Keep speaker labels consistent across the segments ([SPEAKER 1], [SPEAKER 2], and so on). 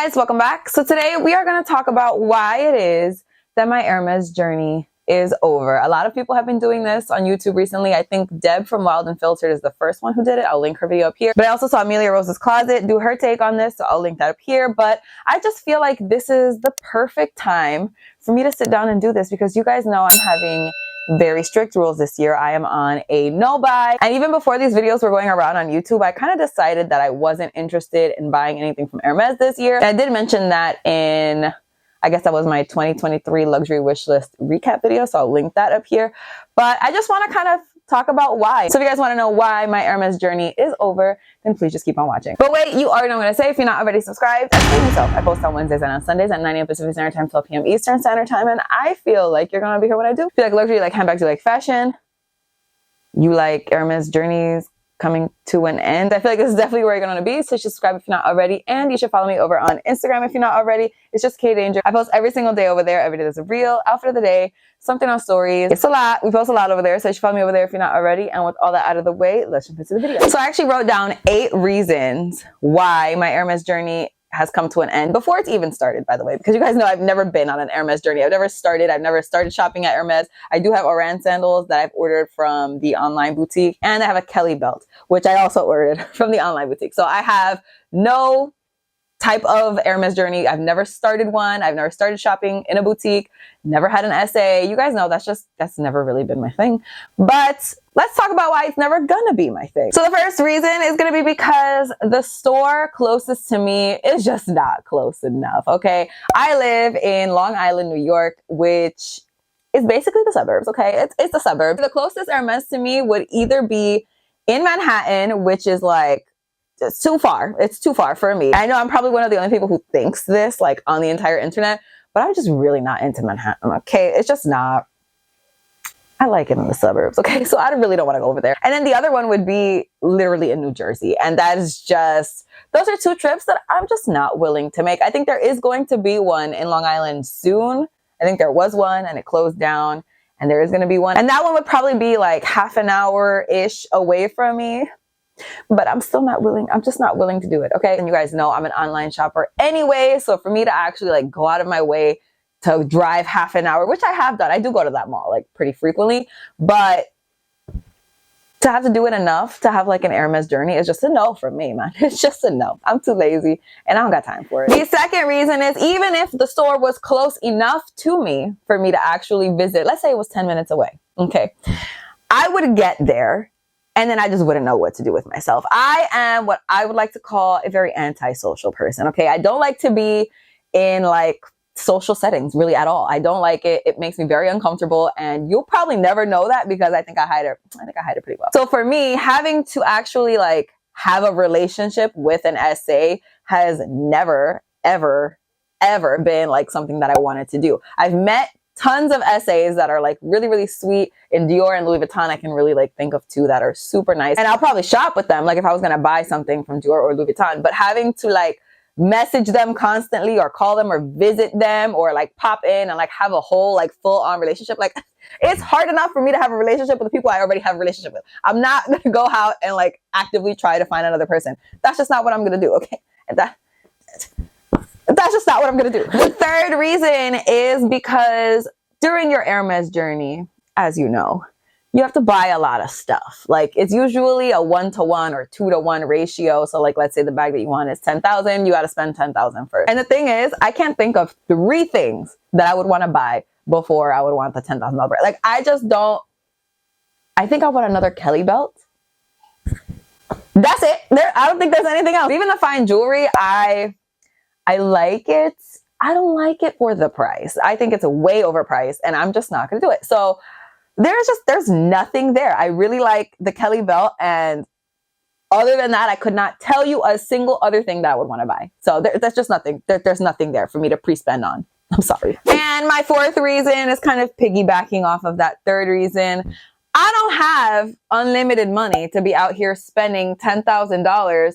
[SPEAKER 1] Guys, welcome back. So today we are going to talk about why it is that my Hermes journey is over. A lot of people have been doing this on YouTube recently. I think Deb from Wild and Filtered is the first one who did it. I'll link her video up here. But I also saw Amelia Rose's Closet do her take on this, so I'll link that up here. But I just feel like this is the perfect time for me to sit down and do this because you guys know I'm having very strict rules this year. I am on a no buy. And even before these videos were going around on YouTube, I kind of decided that I wasn't interested in buying anything from Hermes this year. And I did mention that in, I guess that was my 2023 luxury wish list recap video. So I'll link that up here. But I just want to kind of talk about why. So if you guys want to know why my Hermes journey is over, then please just keep on watching. But wait, you already know what I'm going to say. If you're not already subscribed, yourself. I post on Wednesdays and on Sundays at 9 a.m. Pacific Standard Time, 12 p.m. Eastern Standard Time. And I feel like you're going to be here when I do. If you like luxury, you like handbags, you like fashion, you like Hermes journeys coming to an end, I feel like this is definitely where you're going to be. So subscribe if you're not already. And you should follow me over on Instagram if you're not already. It's just K Danger. I post every single day over there. Every day there's a reel, outfit of the day, something on stories. It's a lot. We post a lot over there. So you should follow me over there if you're not already. And with all that out of the way, let's jump into the video. So I actually wrote down 8 reasons why my Hermes journey has come to an end before it's even started, by the way, because you guys know I've never been on an Hermes journey. I've never started shopping at Hermes. I do have Oran sandals that I've ordered from the online boutique, and I have a Kelly belt, which I also ordered from the online boutique. So I have no type of Hermes journey. I've never started one. I've never started shopping in a boutique, never had an SA. You guys know that's never really been my thing. But let's talk about why it's never gonna be my thing. So the first reason is gonna be because the store closest to me is just not close enough, okay? I live in Long Island, New York, which is basically the suburbs, okay? It's the suburbs. The closest Hermes to me would either be in Manhattan, which is like, it's too far. It's too far for me. I know I'm probably one of the only people who thinks this, like, on the entire internet, but I'm just really not into Manhattan, okay? It's just not. I like it in the suburbs, okay? So I really don't want to go over there. And then the other one would be literally in New Jersey. And that is just, those are 2 trips that I'm just not willing to make. I think there is going to be one in Long Island soon. I think there was one and it closed down, and there is going to be one. And that one would probably be like half an hour-ish away from me. But I'm still not willing. I'm just not willing to do it. Okay. And you guys know I'm an online shopper anyway. So for me to actually like go out of my way to drive half an hour, which I have done, I do go to that mall like pretty frequently, but to have to do it enough to have like an Hermes journey is just a no for me, man. It's just a no. I'm too lazy and I don't got time for it. The second reason is even if the store was close enough to me for me to actually visit, let's say it was 10 minutes away. Okay. I would get there, and then I just wouldn't know what to do with myself. I am what I would like to call a very antisocial person, okay? I don't like to be in like social settings really at all. I don't like it. It makes me very uncomfortable, and you'll probably never know that because I think I hide it pretty well. So for me, having to actually like have a relationship with an SA has never, ever, ever been like something that I wanted to do. I've met tons of SAs that are like really, really sweet. In Dior and Louis Vuitton, I can really like think of 2 that are super nice. And I'll probably shop with them, like if I was going to buy something from Dior or Louis Vuitton. But having to like message them constantly or call them or visit them or like pop in and like have a whole like full on relationship, like it's hard enough for me to have a relationship with the people I already have a relationship with. I'm not going to go out and like actively try to find another person. That's just not what I'm going to do. Okay. And that's just not what I'm going to do. The third reason is because during your Hermes journey, as you know, you have to buy a lot of stuff. Like it's usually a 1-to-1 or 2-to-1 ratio. So like, let's say the bag that you want is 10,000, you got to spend 10,000 first. And the thing is, I can't think of 3 things that I would want to buy before I would want the $10,000 bag. Like I just don't, I think I want another Kelly belt. That's it. I don't think there's anything else. Even the fine jewelry, I like it. I don't like it for the price. I think it's way overpriced and I'm just not going to do it. So there's nothing there. I really like the Kelly belt. And other than that, I could not tell you a single other thing that I would want to buy. So there's just nothing. There's nothing there for me to pre-spend on. I'm sorry. And my 4th reason is kind of piggybacking off of that 3rd reason. I don't have unlimited money to be out here spending $10,000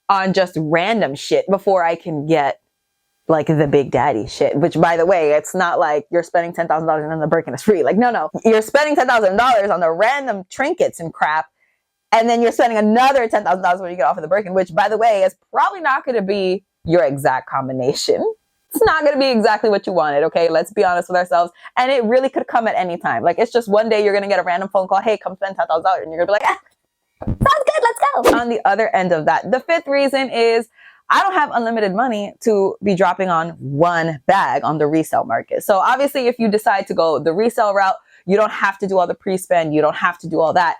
[SPEAKER 1] on just random shit before I can get like the big daddy shit, which by the way, it's not like you're spending $10,000 and then the Birkin is free. Like, no, you're spending $10,000 on the random trinkets and crap. And then you're spending another $10,000 when you get off of the Birkin, which by the way, is probably not going to be your exact combination. It's not going to be exactly what you wanted, okay? Let's be honest with ourselves. And it really could come at any time. Like, it's just one day you're going to get a random phone call, hey, come spend $10,000. And you're going to be like, ah, sounds good, let's go. On the other end of that, the fifth reason is I don't have unlimited money to be dropping on one bag on the resale market. So obviously, if you decide to go the resale route, you don't have to do all the pre-spend. You don't have to do all that.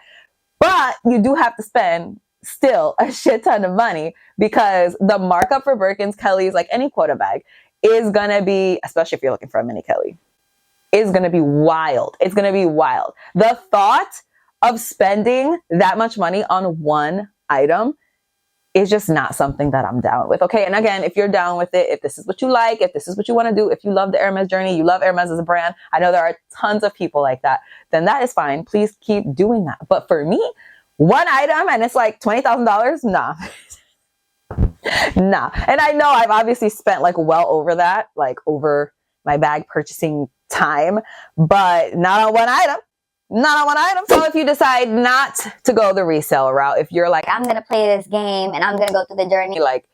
[SPEAKER 1] But you do have to spend still a shit ton of money because the markup for Birkins, Kellys, like any quota bag, is going to be, especially if you're looking for a mini Kelly, is going to be wild. It's going to be wild. The thought of spending that much money on one item is just not something that I'm down with. Okay. And again, if you're down with it, if this is what you like, if this is what you want to do, if you love the Hermes journey, you love Hermes as a brand, I know there are tons of people like that, then that is fine. Please keep doing that. But for me, one item and it's like $20,000, nah. Nah. And I know I've obviously spent like well over that, like over my bag purchasing time, but not on one item. Not on one item. So if you decide not to go the resale route, if you're like, I'm going to play this game and I'm going to go through the journey, like,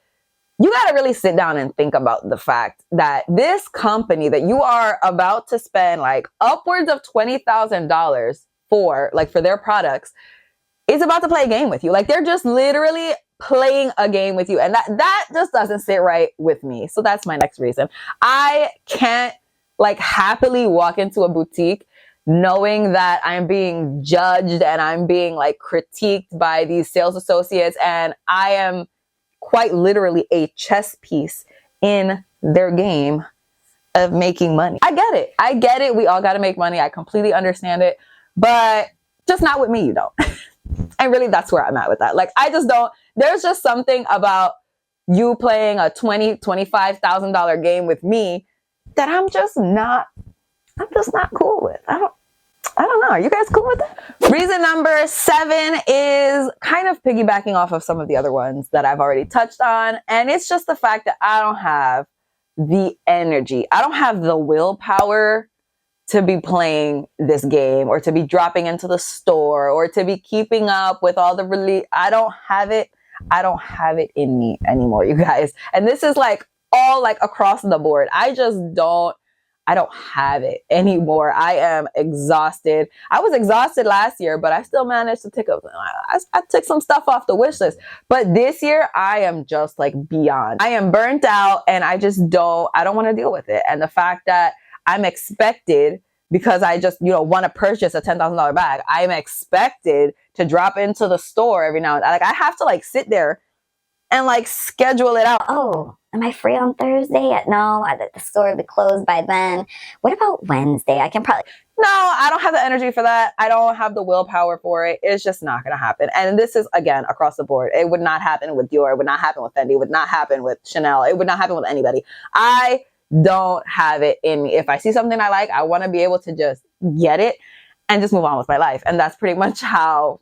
[SPEAKER 1] you got to really sit down and think about the fact that this company that you are about to spend like upwards of $20,000 for their products is about to play a game with you. Like, they're just literally playing a game with you. And that just doesn't sit right with me. So that's my next reason. I can't like happily walk into a boutique knowing that I'm being judged and I'm being like critiqued by these sales associates. And I am quite literally a chess piece in their game of making money. I get it. I get it. We all got to make money. I completely understand it, but just not with me. You don't. And really, that's where I'm at with that. Like, I just don't, there's just something about you playing a $25,000 game with me that I'm just not cool with. I don't know. Are you guys cool with that? Reason number 7 is kind of piggybacking off of some of the other ones that I've already touched on. And it's just the fact that I don't have the energy. I don't have the willpower to be playing this game or to be dropping into the store or to be keeping up with all the release. I don't have it. I don't have it in me anymore, you guys. And this is like all like across the board. I don't have it anymore. I am exhausted. I was exhausted last year, but I still managed to I took some stuff off the wish list. But this year I am just like beyond. I am burnt out and I don't want to deal with it. And the fact that I'm expected, because I just, want to purchase a $10,000 bag, I'm expected to drop into the store every now and then. Like, I have to like sit there and like schedule it out. Oh, am I free on Thursday? No, the store will be closed by then. What about Wednesday? I can probably... No, I don't have the energy for that. I don't have the willpower for it. It's just not going to happen. And this is, again, across the board. It would not happen with Dior. It would not happen with Fendi. It would not happen with Chanel. It would not happen with anybody. I don't have it in me. If I see something I like, I want to be able to just get it and just move on with my life. And that's pretty much how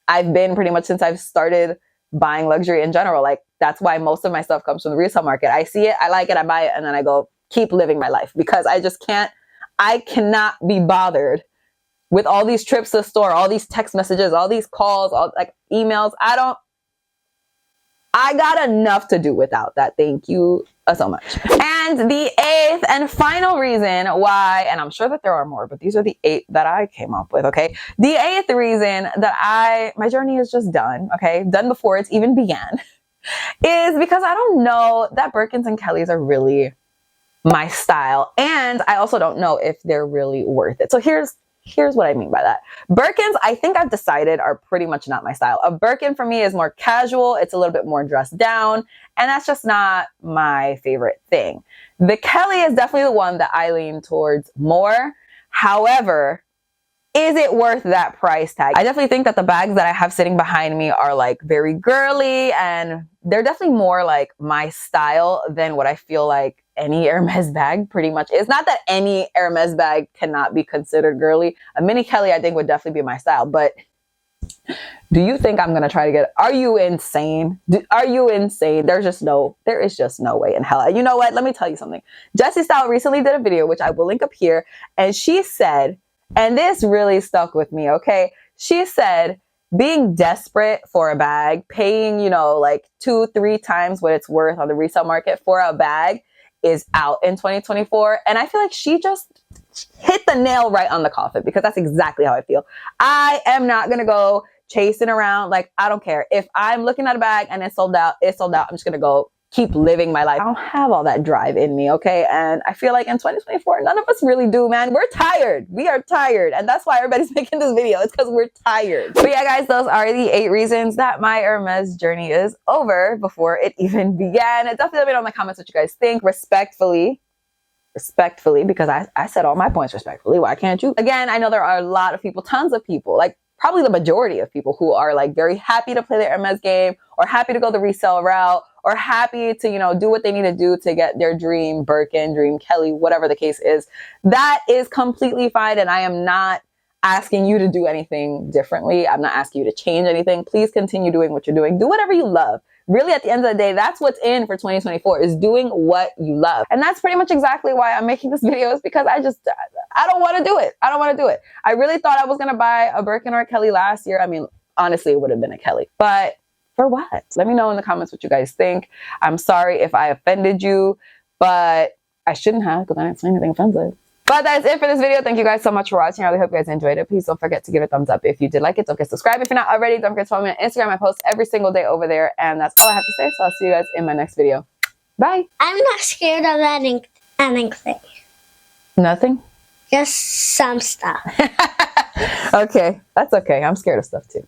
[SPEAKER 1] I've been pretty much since I've started buying luxury in general. Like, that's why most of my stuff comes from the resale market. I see it, I like it, I buy it, and then I go keep living my life because I cannot be bothered with all these trips to the store, all these text messages, all these calls, all like emails. I got enough to do without that. Thank you so much. And the 8th and final reason why, and I'm sure that there are more, but these are the 8 that I came up with, okay? The 8th reason that my journey is just done, okay? Done before it's even began, is because I don't know that Birkins and Kellys are really my style. And I also don't know if they're really worth it. So here's what I mean by that. Birkins, I think I've decided, are pretty much not my style. A Birkin for me is more casual. It's a little bit more dressed down. And that's just not my favorite thing. The Kelly is definitely the one that I lean towards more. However, is it worth that price tag? I definitely think that the bags that I have sitting behind me are like very girly and they're definitely more like my style than what I feel like any Hermes bag pretty much is. Not that any Hermes bag cannot be considered girly. A mini Kelly I think would definitely be my style, but do you think I'm going to try to get, are you insane? Are you insane? There is just no way in hell. And you know what? Let me tell you something. Jessie Style recently did a video, which I will link up here. And she said, and this really stuck with me, okay? She said being desperate for a bag, paying, you know, like 2-3 times what it's worth on the resale market for a bag is out in 2024. And I feel like she just hit the nail right on the coffin, because that's exactly how I feel. I am not going to go chasing around. Like, I don't care. If I'm looking at a bag and it's sold out, it's sold out. I'm just going to go keep living my life. I don't have all that drive in me, okay? And I feel like in 2024, none of us really do, man. We're tired. We are tired. And that's why everybody's making this video. It's because we're tired. But yeah, guys, those are the 8 reasons that my Hermes journey is over before it even began. Definitely let me know in the comments what you guys think. Respectfully, because I said all my points respectfully. Why can't you? Again, I know there are a lot of people, tons of people, like probably the majority of people, who are like very happy to play the Hermes game, or happy to go the resale route, or happy to, you know, do what they need to do to get their dream Birkin, dream Kelly, whatever the case is. That is completely fine. And I am not asking you to do anything differently. I'm not asking you to change anything. Please continue doing what you're doing. Do whatever you love. Really, at the end of the day, that's what's in for 2024, is doing what you love. And that's pretty much exactly why I'm making this video, is because I don't want to do it. I don't want to do it. I really thought I was going to buy a Birkin or a Kelly last year. I mean, honestly, it would have been a Kelly. But for what? Let me know in the comments what you guys think. I'm sorry if I offended you, but I shouldn't have, because I didn't say anything offensive. But that's it for this video. Thank you guys so much for watching. I really hope you guys enjoyed it. Please don't forget to give it a thumbs up if you did like it. Don't forget to subscribe if you're not already. Don't forget to follow me on Instagram. I post every single day over there. And that's all I have to say. So I'll see you guys in my next video. Bye.
[SPEAKER 2] I'm not scared of anything.
[SPEAKER 1] Nothing?
[SPEAKER 2] Just some stuff.
[SPEAKER 1] Okay. That's okay. I'm scared of stuff too.